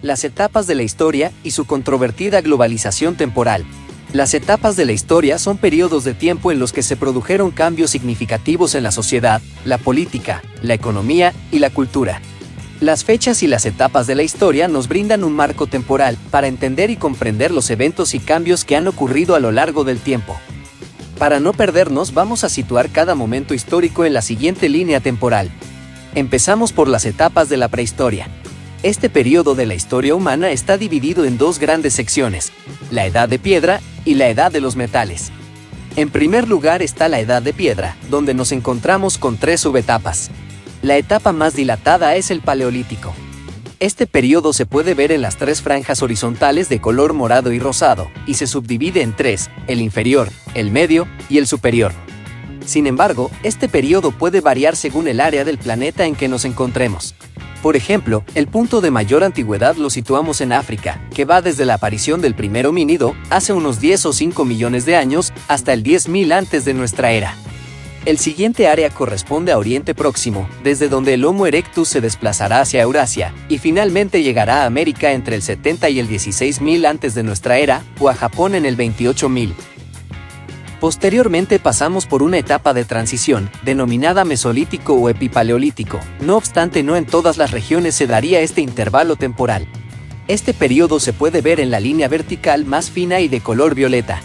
Las etapas de la historia y su controvertida globalización temporal. Las etapas de la historia son periodos de tiempo en los que se produjeron cambios significativos en la sociedad, la política, la economía y la cultura. Las fechas y las etapas de la historia nos brindan un marco temporal para entender y comprender los eventos y cambios que han ocurrido a lo largo del tiempo. Para no perdernos, vamos a situar cada momento histórico en la siguiente línea temporal. Empezamos por las etapas de la prehistoria. Este periodo de la historia humana está dividido en dos grandes secciones, la Edad de Piedra y la Edad de los Metales. En primer lugar está la Edad de Piedra, donde nos encontramos con tres subetapas. La etapa más dilatada es el Paleolítico. Este periodo se puede ver en las tres franjas horizontales de color morado y rosado, y se subdivide en tres, el inferior, el medio y el superior. Sin embargo, este periodo puede variar según el área del planeta en que nos encontremos. Por ejemplo, el punto de mayor antigüedad lo situamos en África, que va desde la aparición del primer homínido, hace unos 10 o 5 millones de años, hasta el 10.000 antes de nuestra era. El siguiente área corresponde a Oriente Próximo, desde donde el Homo erectus se desplazará hacia Eurasia, y finalmente llegará a América entre el 70 y el 16.000 antes de nuestra era, o a Japón en el 28.000. Posteriormente pasamos por una etapa de transición, denominada Mesolítico o Epipaleolítico. No obstante, no en todas las regiones se daría este intervalo temporal. Este periodo se puede ver en la línea vertical más fina y de color violeta.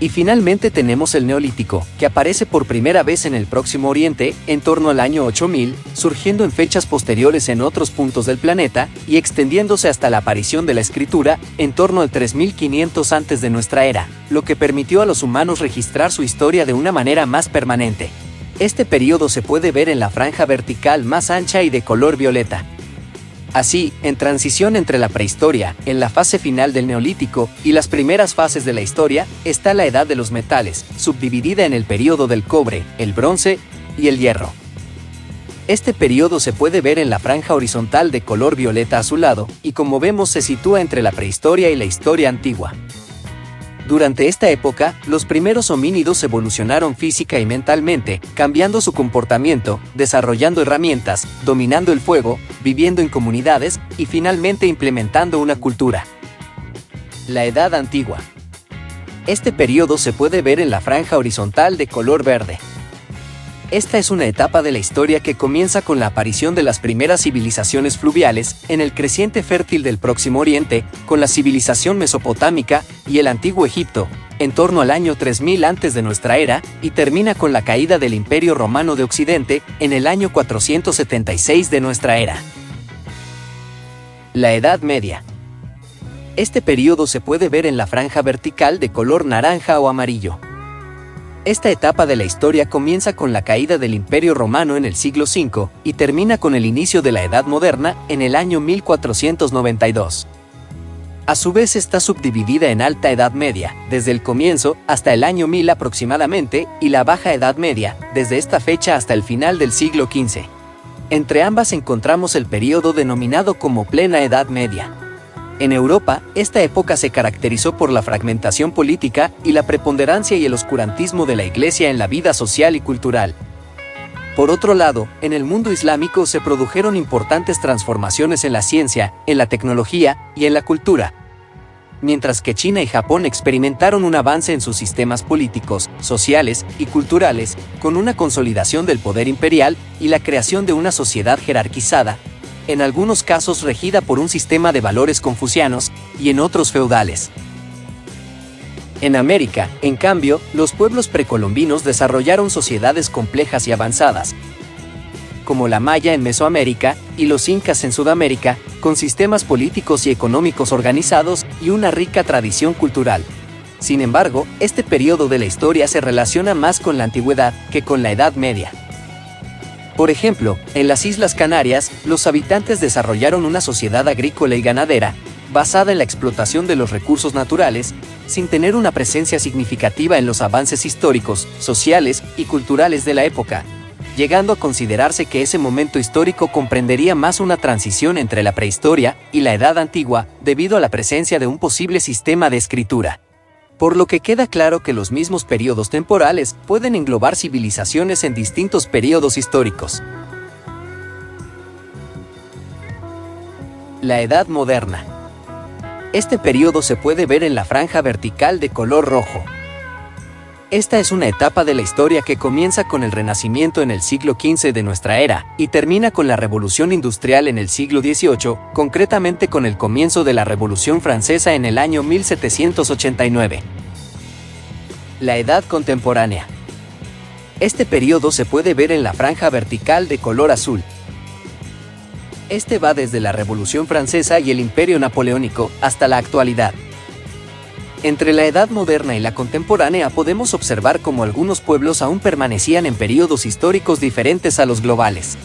Y finalmente tenemos el Neolítico, que aparece por primera vez en el Próximo Oriente, en torno al año 8000, surgiendo en fechas posteriores en otros puntos del planeta, y extendiéndose hasta la aparición de la escritura, en torno al 3500 antes de nuestra era, lo que permitió a los humanos registrar su historia de una manera más permanente. Este periodo se puede ver en la franja vertical más ancha y de color violeta. Así, en transición entre la prehistoria, en la fase final del Neolítico y las primeras fases de la historia, está la Edad de los Metales, subdividida en el período del cobre, el bronce y el hierro. Este periodo se puede ver en la franja horizontal de color violeta azulado, y como vemos se sitúa entre la prehistoria y la historia antigua. Durante esta época, los primeros homínidos evolucionaron física y mentalmente, cambiando su comportamiento, desarrollando herramientas, dominando el fuego, viviendo en comunidades y finalmente implementando una cultura. La Edad Antigua. Este periodo se puede ver en la franja horizontal de color verde. Esta es una etapa de la historia que comienza con la aparición de las primeras civilizaciones fluviales en el creciente fértil del Próximo Oriente, con la civilización mesopotámica y el Antiguo Egipto, en torno al año 3000 antes de nuestra era, y termina con la caída del Imperio Romano de Occidente en el año 476 de nuestra era. La Edad Media. Este periodo se puede ver en la franja vertical de color naranja o amarillo. Esta etapa de la historia comienza con la caída del Imperio Romano en el siglo V y termina con el inicio de la Edad Moderna en el año 1492. A su vez está subdividida en Alta Edad Media, desde el comienzo hasta el año 1000 aproximadamente, y la Baja Edad Media, desde esta fecha hasta el final del siglo XV. Entre ambas encontramos el período denominado como Plena Edad Media. En Europa, esta época se caracterizó por la fragmentación política y la preponderancia y el oscurantismo de la Iglesia en la vida social y cultural. Por otro lado, en el mundo islámico se produjeron importantes transformaciones en la ciencia, en la tecnología y en la cultura. Mientras que China y Japón experimentaron un avance en sus sistemas políticos, sociales y culturales, con una consolidación del poder imperial y la creación de una sociedad jerarquizada, en algunos casos regida por un sistema de valores confucianos, y en otros feudales. En América, en cambio, los pueblos precolombinos desarrollaron sociedades complejas y avanzadas, como la maya en Mesoamérica y los incas en Sudamérica, con sistemas políticos y económicos organizados y una rica tradición cultural. Sin embargo, este periodo de la historia se relaciona más con la antigüedad que con la Edad Media. Por ejemplo, en las Islas Canarias, los habitantes desarrollaron una sociedad agrícola y ganadera, basada en la explotación de los recursos naturales, sin tener una presencia significativa en los avances históricos, sociales y culturales de la época, llegando a considerarse que ese momento histórico comprendería más una transición entre la prehistoria y la Edad Antigua, debido a la presencia de un posible sistema de escritura. Por lo que queda claro que los mismos periodos temporales pueden englobar civilizaciones en distintos periodos históricos. La Edad Moderna. Este periodo se puede ver en la franja vertical de color rojo. Esta es una etapa de la historia que comienza con el Renacimiento en el siglo XV de nuestra era y termina con la Revolución Industrial en el siglo XVIII, concretamente con el comienzo de la Revolución Francesa en el año 1789. La Edad Contemporánea. Este periodo se puede ver en la franja vertical de color azul. Este va desde la Revolución Francesa y el Imperio Napoleónico hasta la actualidad. Entre la Edad Moderna y la Contemporánea podemos observar cómo algunos pueblos aún permanecían en periodos históricos diferentes a los globales.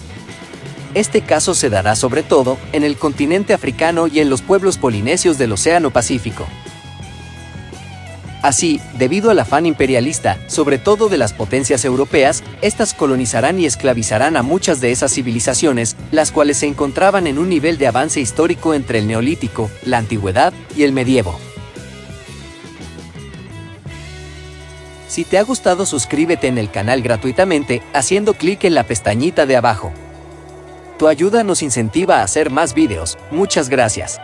Este caso se dará sobre todo en el continente africano y en los pueblos polinesios del Océano Pacífico. Así, debido al afán imperialista, sobre todo de las potencias europeas, estas colonizarán y esclavizarán a muchas de esas civilizaciones, las cuales se encontraban en un nivel de avance histórico entre el Neolítico, la Antigüedad y el Medievo. Si te ha gustado, suscríbete en el canal gratuitamente haciendo clic en la pestañita de abajo. Tu ayuda nos incentiva a hacer más videos. Muchas gracias.